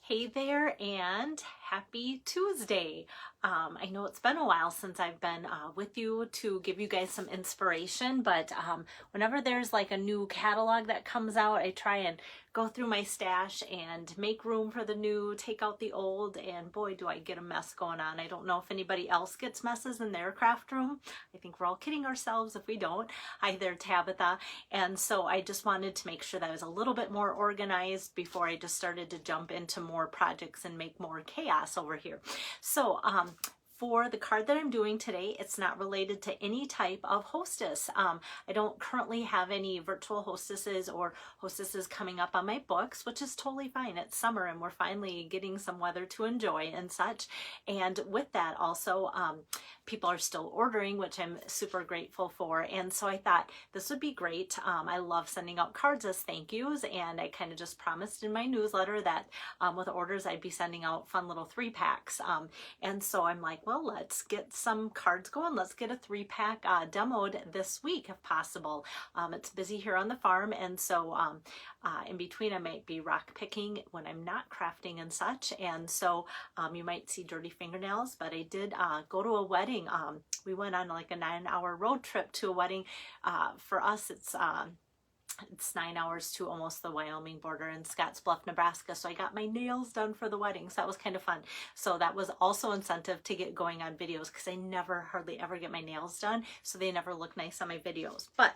Hey there and happy Tuesday. I know it's been a while since I've been with you to give you guys some inspiration, but whenever there's like a new catalog that comes out, I try and go through my stash and make room for the new, take out the old, and boy, do I get a mess going on. I don't know if anybody else gets messes in their craft room. I think we're all kidding ourselves if we don't. Hi there, Tabitha. And so I just wanted to make sure that I was a little bit more organized before I just started to jump into more projects and make more chaos over here. So for the card that I'm doing today, it's not related to any type of hostess. I don't currently have any virtual hostesses or hostesses coming up on my books, which is totally fine. It's summer and we're finally getting some weather to enjoy and such. And with that also, people are still ordering, which I'm super grateful for. And so I thought this would be great. I love sending out cards as thank yous, and I kind of just promised in my newsletter that with orders I'd be sending out fun little 3-packs. And so I'm like, well, let's get some cards going. Let's get a 3-pack demoed this week if possible. It's busy here on the farm, and so in between I might be rock picking when I'm not crafting and such, and so you might see dirty fingernails, but I did go to a wedding. We went on like a 9-hour road trip to a wedding. For us, it's 9 hours to almost the Wyoming border in Scottsbluff, Nebraska. So I got my nails done for the wedding. So that was kind of fun. So that was also incentive to get going on videos, because I never, hardly ever get my nails done. So they never look nice on my videos. But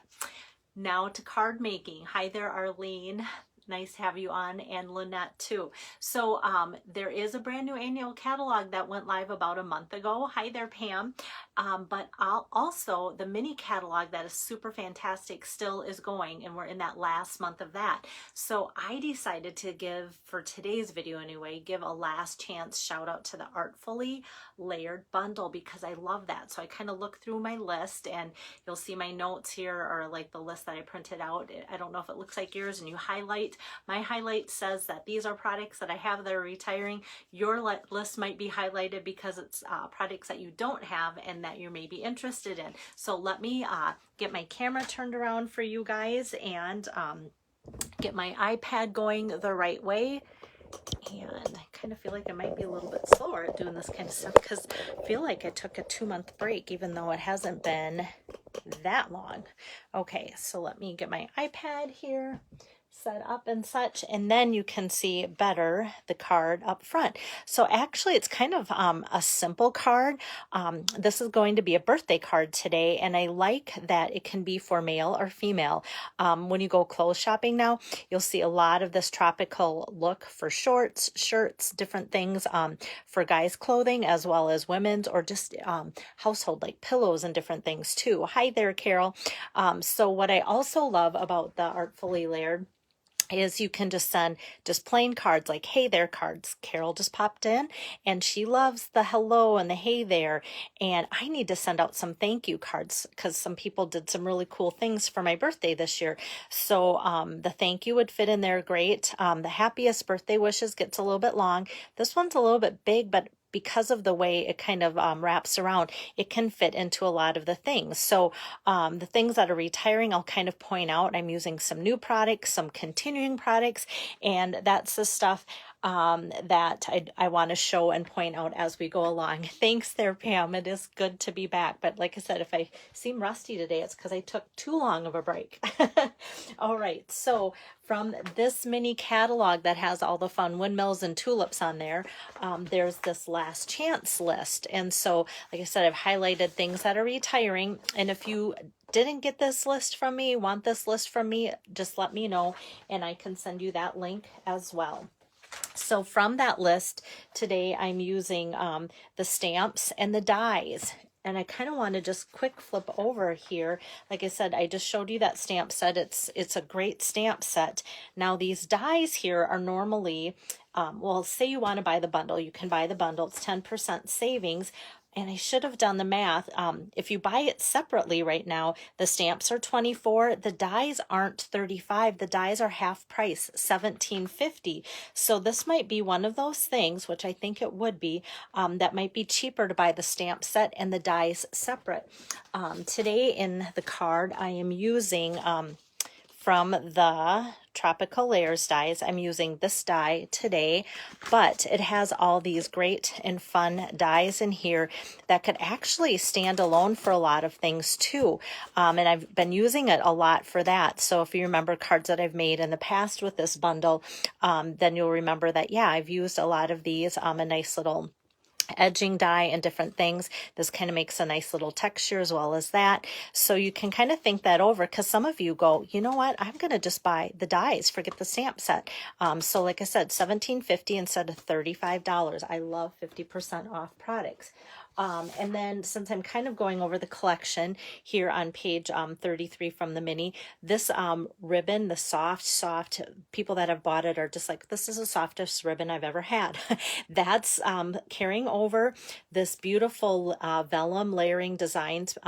now to card making. Hi there, Arlene. Nice to have you on, and Lynette too. So there is a brand new annual catalog that went live about a month ago. Hi there, Pam. But also the mini catalog that is super fantastic still is going, and we're in that last month of that. So I decided to give, for today's video anyway, give a last chance shout out to the Artfully layered bundle, because I love that. So I kind of look through my list, and you'll see my notes here are like the list that I printed out. I don't know if it looks like yours, and you highlight. My highlight says that these are products that I have that are retiring. Your list might be highlighted because it's products that you don't have and that you may be interested in. So let me get my camera turned around for you guys and get my iPad going the right way. And I kind of feel like I might be a little bit slower at doing this kind of stuff, because I feel like I took a 2-month break, even though it hasn't been that long. Okay, so let me get my iPad here set up and such, and then you can see better the card up front. So actually it's kind of a simple card. This is going to be a birthday card today, and I like that it can be for male or female. When you go clothes shopping now, you'll see a lot of this tropical look for shorts, shirts, different things for guys' clothing as well as women's, or just household like pillows and different things too. Hi there, Carol. So what I also love about the Artfully Layered is you can just send just plain cards like hey there cards. Carol just popped in and she loves the hello and the hey there, and I need to send out some thank you cards because some people did some really cool things for my birthday this year. So the thank you would fit in there great. The happiest birthday wishes gets a little bit long. This one's a little bit big, but because of the way it kind of wraps around, it can fit into a lot of the things. So the things that are retiring, I'll kind of point out. I'm using some new products, some continuing products, and that's the stuff that I want to show and point out as we go along. Thanks there, Pam. It is good to be back. But like I said, if I seem rusty today, it's because I took too long of a break. All right. So from this mini catalog that has all the fun windmills and tulips on there, there's this last chance list. And so, like I said, I've highlighted things that are retiring. And if you didn't get this list from me, want this list from me, just let me know and I can send you that link as well. So from that list today, I'm using the stamps and the dies. And I kind of want to just quick flip over here. Like I said, I just showed you that stamp set. It's a great stamp set. Now these dies here are normally, well, say you want to buy the bundle. You can buy the bundle. It's 10% savings. And I should have done the math. If you buy it separately right now, the stamps are $24. The dies aren't $35. The dies are half price, $17.50. So this might be one of those things, which I think it would be, that might be cheaper to buy the stamp set and the dies separate. Today in the card, I am using from the Tropical Layers dies. I'm using this die today, but it has all these great and fun dies in here that could actually stand alone for a lot of things too. And I've been using it a lot for that. So if you remember cards that I've made in the past with this bundle, then you'll remember that, yeah, I've used a lot of these, a nice little edging die and different things. This kind of makes a nice little texture as well as that. So you can kind of think that over, because some of you go, you know what, I'm going to just buy the dies, forget the stamp set. So like I said, $17.50 instead of $35. I love 50% off products. And then since I'm kind of going over the collection here on page 33 from the mini, this ribbon, the soft, people that have bought it are just like, this is the softest ribbon I've ever had. That's carrying over this beautiful vellum layering designs.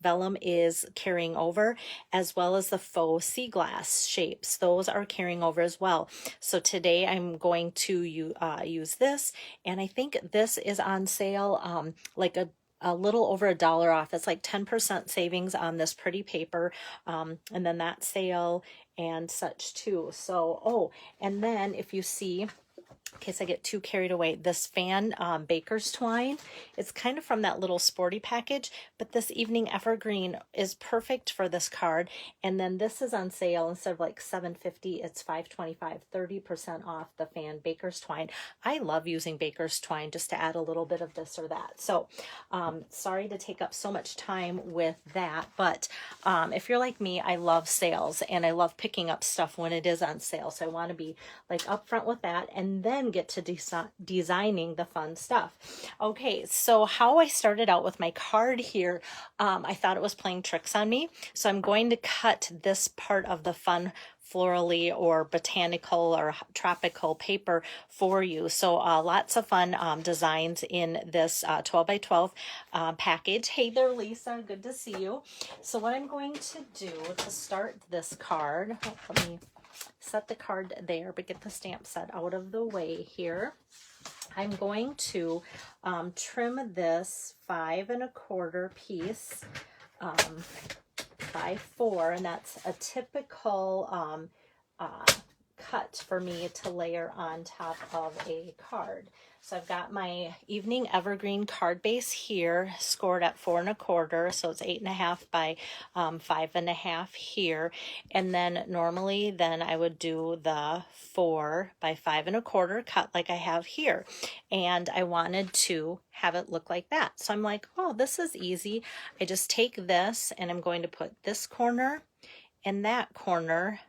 Vellum is carrying over, as well as the faux sea glass shapes. Those are carrying over as well. So today I'm going to use this, and I think this is on sale like a little over $1 off. It's like 10% savings on this pretty paper, and then that sale and such too. So, oh, and then if you see, in case I get too carried away, this fan baker's twine, it's kind of from that little sporty package, but this evening evergreen is perfect for this card. And then this is on sale. Instead of like $7.50, it's $5.25, 30% off the fan baker's twine. I love using baker's twine just to add a little bit of this or that. So sorry to take up so much time with that, but if you're like me, I love sales and I love picking up stuff when it is on sale. So I want to be like upfront with that, and then get to designing the fun stuff. Okay, so how I started out with my card here, I thought it was playing tricks on me. So I'm going to cut this part of the fun florally or botanical or tropical paper for you. So lots of fun designs in this 12 by 12 package. Hey there, Lisa, good to see you. So what I'm going to do to start this card, let me set the card there, but get the stamp set out of the way here. I'm going to trim this 5 1/4 piece by 4, and that's a typical cut for me to layer on top of a card. So I've got my evening evergreen card base here scored at 4 1/4, so it's 8.5 by 5.5 here. And then normally then I would do the 4 by 5 1/4 cut like I have here. And I wanted to have it look like that. So I'm like, oh, this is easy. I just take this and I'm going to put this corner and that corner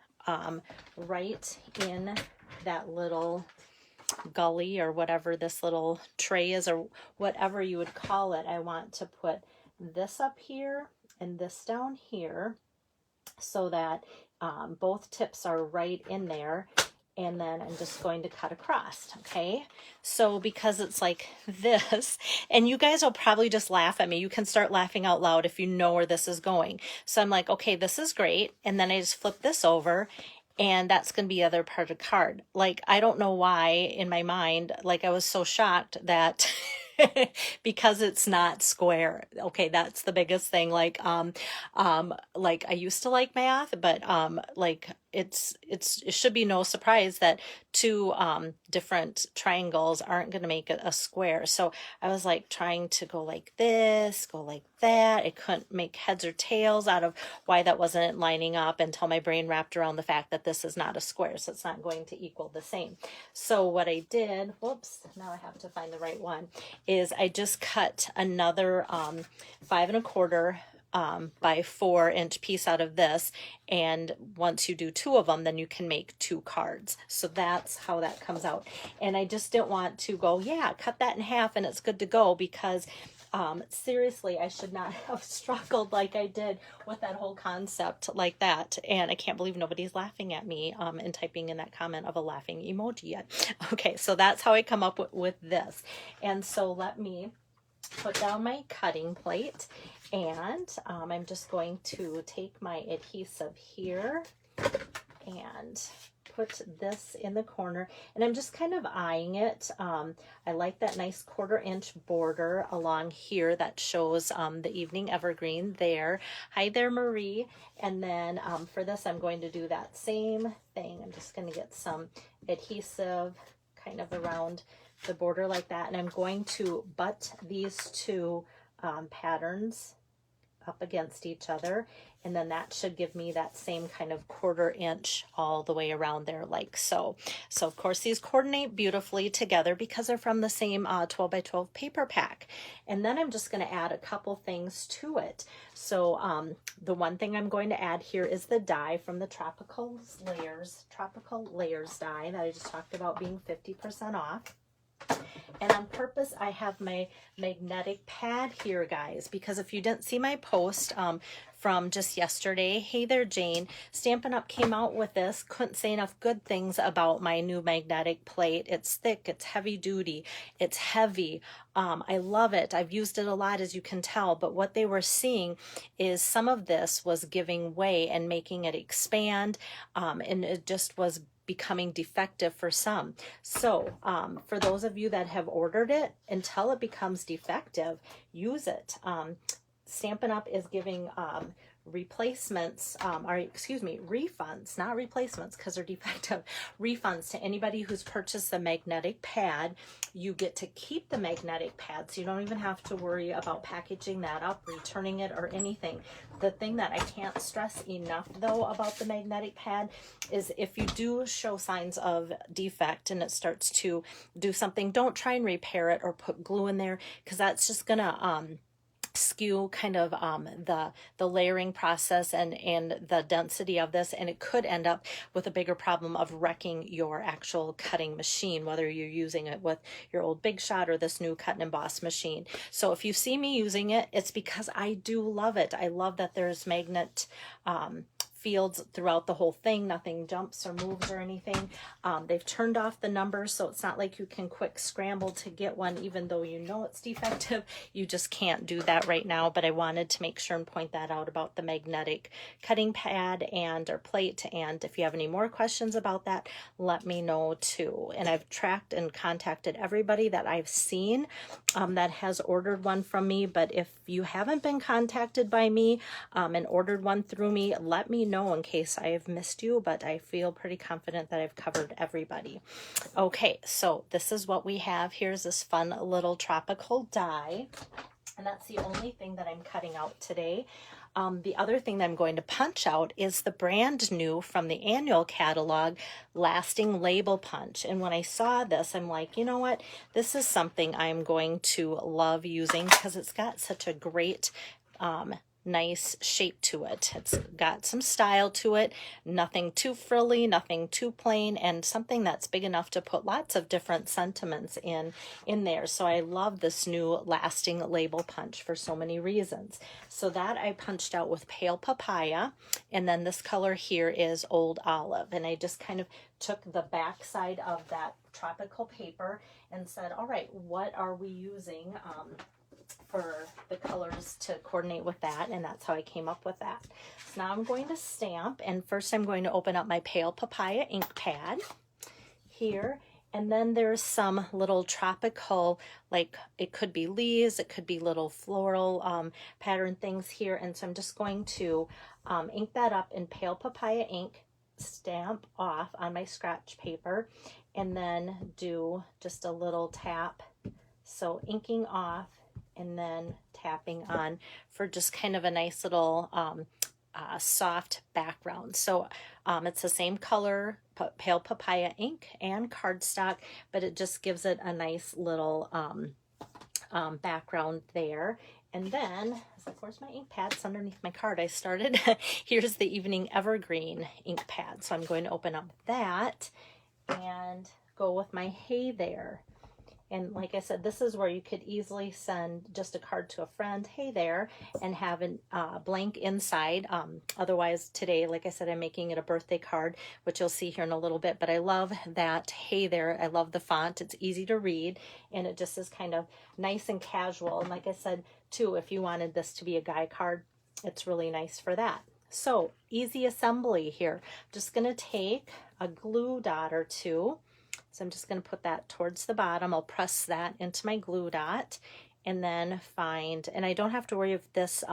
right in that little gully or whatever this little tray is, or whatever you would call it. I want to put this up here and this down here so that both tips are right in there. And then I'm just going to cut across, okay? So because it's like this, and you guys will probably just laugh at me. You can start laughing out loud if you know where this is going. So I'm like, okay, this is great. And then I just flip this over, and that's going to be the other part of the card. Like, I don't know why in my mind, like I was so shocked that because it's not square. Okay, that's the biggest thing. Like I used to like math, but like it should be no surprise that two different triangles aren't going to make it a square. So I was like trying to go like this, go like that. I couldn't make heads or tails out of why that wasn't lining up until my brain wrapped around the fact that this is not a square, so it's not going to equal the same. So what I did, whoops, now I have to find the right one, is I just cut another 5 1/4 by 4 inch piece out of this, and once you do 2 of them, then you can make 2 cards. So that's how that comes out. And I just didn't want to go, yeah, cut that in half and it's good to go, because seriously, I should not have struggled like I did with that whole concept like that. And I can't believe nobody's laughing at me and typing in that comment of a laughing emoji yet. Okay, so that's how I come up with this. And so let me put down my cutting plate, and I'm just going to take my adhesive here and put this in the corner, and I'm just kind of eyeing it. I like that nice 1/4 inch border along here that shows the evening evergreen there. Hi there, Marie. And then for this, I'm going to do that same thing. I'm just going to get some adhesive kind of around the border like that, and I'm going to butt these two patterns up against each other, and then that should give me that same kind of 1/4 inch all the way around there like so. So of course these coordinate beautifully together because they're from the same 12 by 12 paper pack. And then I'm just going to add a couple things to it. So the one thing I'm going to add here is the die from the Tropical Layers die that I just talked about being 50% off. And on purpose, I have my magnetic pad here, guys, because if you didn't see my post from just yesterday, hey there, Jane, Stampin' Up! Came out with this. Couldn't say enough good things about my new magnetic plate. It's thick, it's heavy duty, it's heavy. I love it. I've used it a lot, as you can tell, but what they were seeing is some of this was giving way and making it expand, and it just was becoming defective for some. So for those of you that have ordered it, until it becomes defective, use it. Stampin' Up! Is giving replacements, refunds, not replacements because they're defective, refunds to anybody who's purchased the magnetic pad. You get to keep the magnetic pad, so you don't even have to worry about packaging that up, returning it, or anything. The thing that I can't stress enough, though, about the magnetic pad is if you do show signs of defect and it starts to do something, don't try and repair it or put glue in there, because that's just gonna skew kind of the layering process and the density of this, and it could end up with a bigger problem of wrecking your actual cutting machine, whether you're using it with your old Big Shot or this new cut and emboss machine. So if you see me using it, it's because I do love it. I love that there's magnet fields throughout the whole thing. Nothing jumps or moves or anything. They've turned off the numbers, so it's not like you can quick scramble to get one even though you know it's defective. You just can't do that right now, but I wanted to make sure and point that out about the magnetic cutting pad and or plate. And if you have any more questions about that, let me know too. And I've tracked and contacted everybody that I've seen that has ordered one from me, but if you haven't been contacted by me and ordered one through me, let me know in case I have missed you, but I feel pretty confident that I've covered everybody. Okay, so this is what we have. Here's this fun little tropical die, and that's the only thing that I'm cutting out today. The other thing that I'm going to punch out is the brand new from the annual catalog lasting label punch. And when I saw this, I'm like, you know what? This is something I'm going to love using because it's got such a great nice shape to it. It's got some style to it, nothing too frilly, nothing too plain, and something that's big enough to put lots of different sentiments in there. So I love this new lasting label punch for so many reasons. So that I punched out with Pale Papaya, and then this color here is Old Olive, and I just kind of took the back side of that tropical paper and said, all right, what are we using for the colors to coordinate with that, and that's how I came up with that. So now I'm going to stamp, and first I'm going to open up my Pale Papaya ink pad here, and then there's some little tropical, like it could be leaves, it could be little floral pattern things here, and so I'm just going to ink that up in Pale Papaya ink, stamp off on my scratch paper, and then do just a little tap, so inking off and then tapping on for just kind of a nice little soft background. So it's the same color, Pale Papaya ink and cardstock, but it just gives it a nice little background there. And then, of course, my ink pad's underneath my card I started. Here's the Evening Evergreen ink pad. So I'm going to open up that and go with my Hey There. And like I said, this is where you could easily send just a card to a friend, hey there, and have a blank inside. Otherwise, today, like I said, I'm making it a birthday card, which you'll see here in a little bit. But I love that hey there. I love the font. It's easy to read, and it just is kind of nice and casual. And like I said, too, if you wanted this to be a guy card, it's really nice for that. So easy assembly here. Just going to take a glue dot or two. So I'm just going to put that towards the bottom. I'll press that into my glue dot and then find, and I don't have to worry if this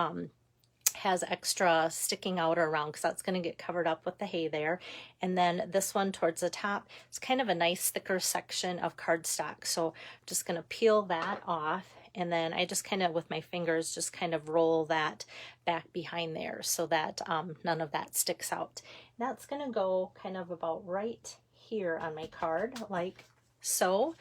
has extra sticking out around because that's going to get covered up with the hay there. And then this one towards the top, it's kind of a nice thicker section of cardstock. So I'm just going to peel that off. And then I just kind of, with my fingers, just kind of roll that back behind there so that none of that sticks out. That's going to go kind of about right here on my card, like so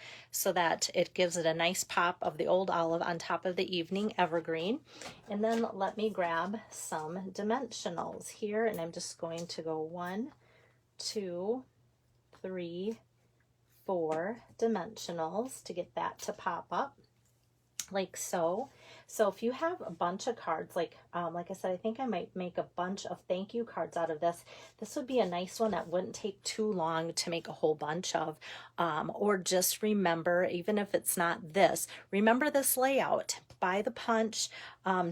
that it gives it a nice pop of the old olive on top of the evening evergreen. And then let me grab some dimensionals here, and I'm just going to go 1, 2, 3, 4 dimensionals to get that to pop up like so. So if you have a bunch of cards, like I said, I think I might make a bunch of thank you cards out of this. This would be a nice one that wouldn't take too long to make a whole bunch of, or just remember, even if it's not this, remember this layout. Buy the punch,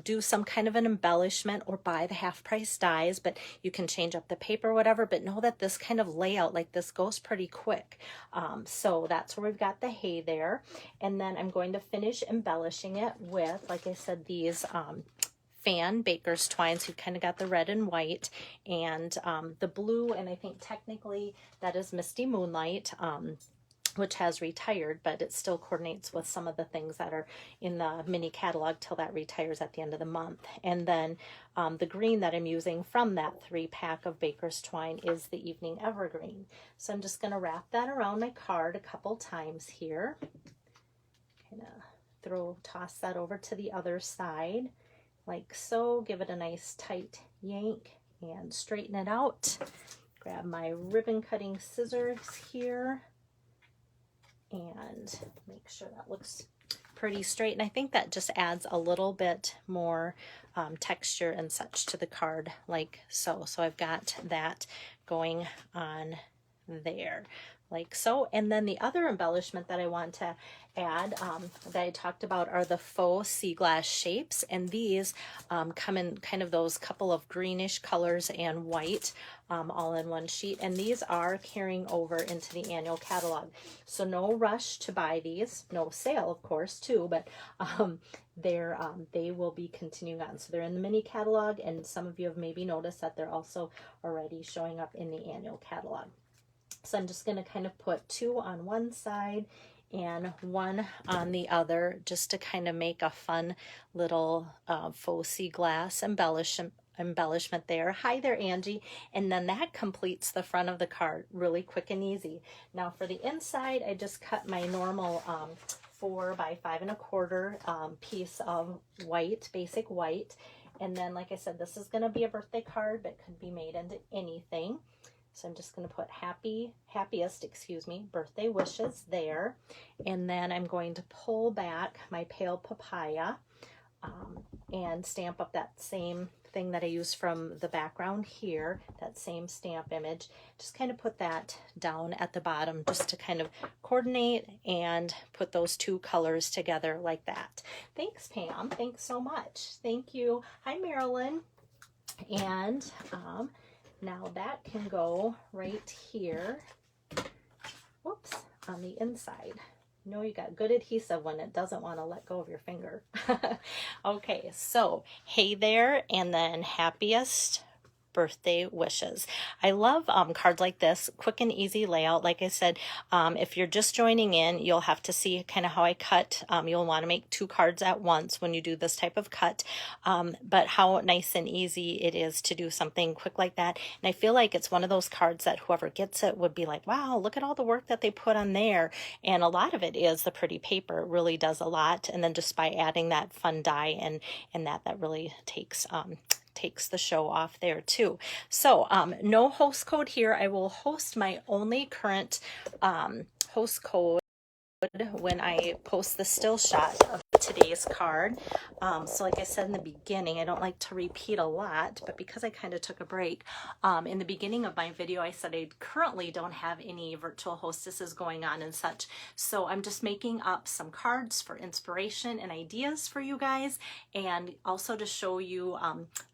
do some kind of an embellishment, or buy the half price dies, but you can change up the paper, whatever, but know that this kind of layout like this goes pretty quick. So that's where we've got the hay there. And then I'm going to finish embellishing it with, like I said, these fan baker's twines. Who kind of got the red and white and the blue, and I think technically that is Misty Moonlight, which has retired, but it still coordinates with some of the things that are in the mini catalog till that retires at the end of the month. And then the green that I'm using from that 3-pack of baker's twine is the Evening Evergreen. So I'm just going to wrap that around my card a couple times here. Kind of toss that over to the other side like so. Give it a nice tight yank and straighten it out. Grab my ribbon cutting scissors here and make sure that looks pretty straight. And I think that just adds a little bit more texture and such to the card like so. So I've got that going on there like so. And then the other embellishment that I want to add that I talked about are the faux sea glass shapes, and these come in kind of those couple of greenish colors and white all in one sheet, and these are carrying over into the annual catalog. So no rush to buy these, no sale of course too, but they will be continuing on. So they're in the mini catalog, and some of you have maybe noticed that they're also already showing up in the annual catalog. So I'm just going to kind of put 2 on one side and 1 on the other, just to kind of make a fun little faux sea glass embellishment there. Hi there, Angie. And then that completes the front of the card really quick and easy. Now for the inside, I just cut my normal 4 by 5 1/4 piece of white, basic white. And then, like I said, this is going to be a birthday card, but could be made into anything. So I'm just going to put happiest, birthday wishes there. And then I'm going to pull back my pale papaya and stamp up that same thing that I used from the background here, that same stamp image. Just kind of put that down at the bottom just to kind of coordinate and put those 2 colors together like that. Thanks, Pam. Thanks so much. Thank you. Hi, Marilyn. And now that can go right here, whoops, on the inside. You know you got good adhesive when it doesn't want to let go of your finger. Okay, so hey there, and then happiest birthday wishes. I love cards like this, quick and easy layout. Like I said, if you're just joining in, you'll have to see kind of how I cut. You'll want to make 2 cards at once when you do this type of cut, but how nice and easy it is to do something quick like that. And I feel like it's one of those cards that whoever gets it would be like, wow, look at all the work that they put on there. And a lot of it is the pretty paper. It really does a lot. And then just by adding that fun die and that really takes the show off there too. So no host code here. I will host my only current host code when I post the still shot of today's card. So like I said in the beginning, I don't like to repeat a lot, but because I kind of took a break, in the beginning of my video, I said I currently don't have any virtual hostesses going on and such. So I'm just making up some cards for inspiration and ideas for you guys, and also to show you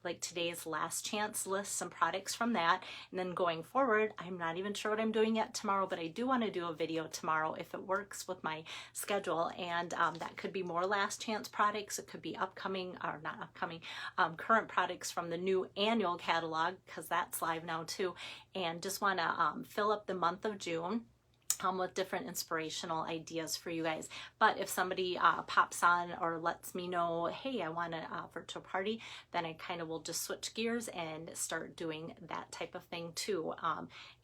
like today's last chance list, some products from that. And then going forward, I'm not even sure what I'm doing yet tomorrow, but I do want to do a video tomorrow if it works with my schedule, and that could be more last chance products. It could be upcoming, or not upcoming, current products from the new annual catalog, because that's live now too, and just want to fill up the month of June with different inspirational ideas for you guys. But if somebody pops on or lets me know, hey, I want a virtual party, then I kind of will just switch gears and start doing that type of thing too,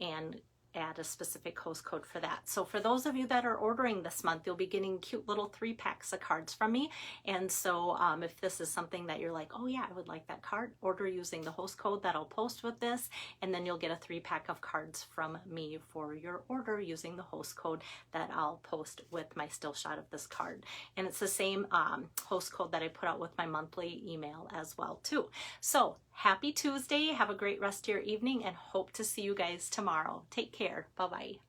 and add a specific host code for that. So for those of you that are ordering this month, you'll be getting cute little 3-packs of cards from me. And so if this is something that you're like, oh yeah, I would like that card, order using the host code that I'll post with this, and then you'll get a 3-pack of cards from me for your order using the host code that I'll post with my still shot of this card. And it's the same host code that I put out with my monthly email as well too. So happy Tuesday, have a great rest of your evening, and hope to see you guys tomorrow. Take care. Bye-bye.